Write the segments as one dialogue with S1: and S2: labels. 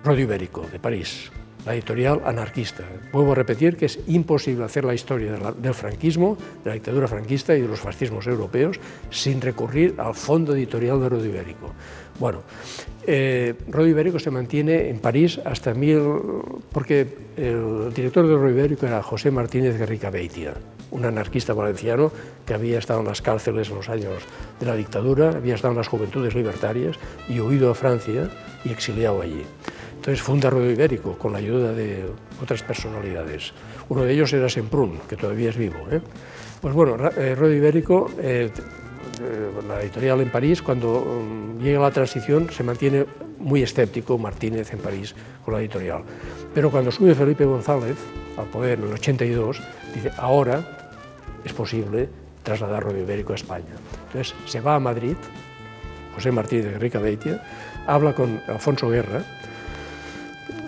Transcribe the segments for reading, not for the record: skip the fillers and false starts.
S1: Rodio Ibérico, de París, la editorial anarquista. Vuelvo a repetir que es imposible hacer la historia del franquismo, de la dictadura franquista y de los fascismos europeos sin recurrir al fondo editorial de Rodio Ibérico. Bueno, Rodio Ibérico se mantiene en París hasta porque el director de Rodio Ibérico era José Martínez Garrigabeitia, un anarquista valenciano que había estado en las cárceles en los años de la dictadura, había estado en las Juventudes Libertarias y huido a Francia y exiliado allí. Entonces funda Rodio Ibérico con la ayuda de otras personalidades. Uno de ellos era Semprún, que todavía es vivo. Pues bueno, Rodio Ibérico, la editorial en París, cuando llega la transición se mantiene muy escéptico Martínez en París con la editorial. Pero cuando sube Felipe González al poder en el 82, dice, ahora es posible trasladar Rodio Ibérico a España. Entonces se va a Madrid, José Martínez de Garrigabeitia, habla con Alfonso Guerra,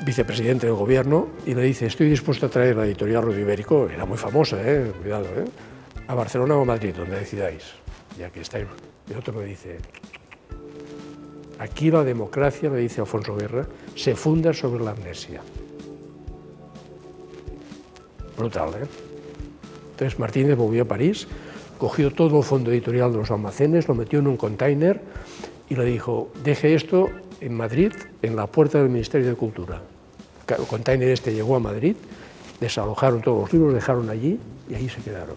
S1: vicepresidente del gobierno, y le dice, estoy dispuesto a traer la editorial Rodio Ibérico, era muy famosa, cuidado, a Barcelona o a Madrid, donde decidáis, ya que estáis. Y otro me dice, aquí la democracia, me dice Alfonso Guerra, se funda sobre la amnesia. Brutal, Entonces Martínez volvió a París, cogió todo el fondo editorial de los almacenes, lo metió en un container y le dijo, deje esto en Madrid, en la puerta del Ministerio de Cultura. El container este llegó a Madrid, desalojaron todos los libros, dejaron allí y ahí se quedaron.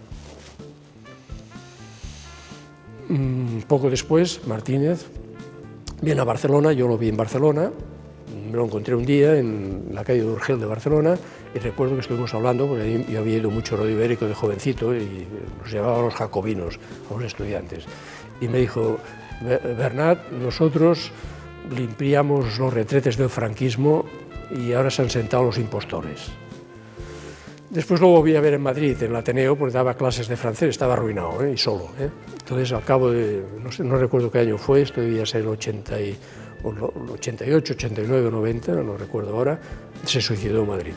S1: Poco después, Martínez viene a Barcelona, yo lo vi en Barcelona, me lo encontré un día en la calle de Urgel de Barcelona y recuerdo que estuvimos hablando, porque yo había ido mucho a Rodio Ibérico de jovencito y nos llevaba a los jacobinos, a los estudiantes. Y me dijo, Bernat, nosotros limpiamos los retretes del franquismo y ahora se han sentado los impostores. Después lo volví a ver en Madrid, en el Ateneo, porque daba clases de francés, estaba arruinado, y solo. Entonces, al cabo de, no recuerdo qué año fue, esto debía ser el 88, 89, 90, no recuerdo ahora, se suicidó en Madrid.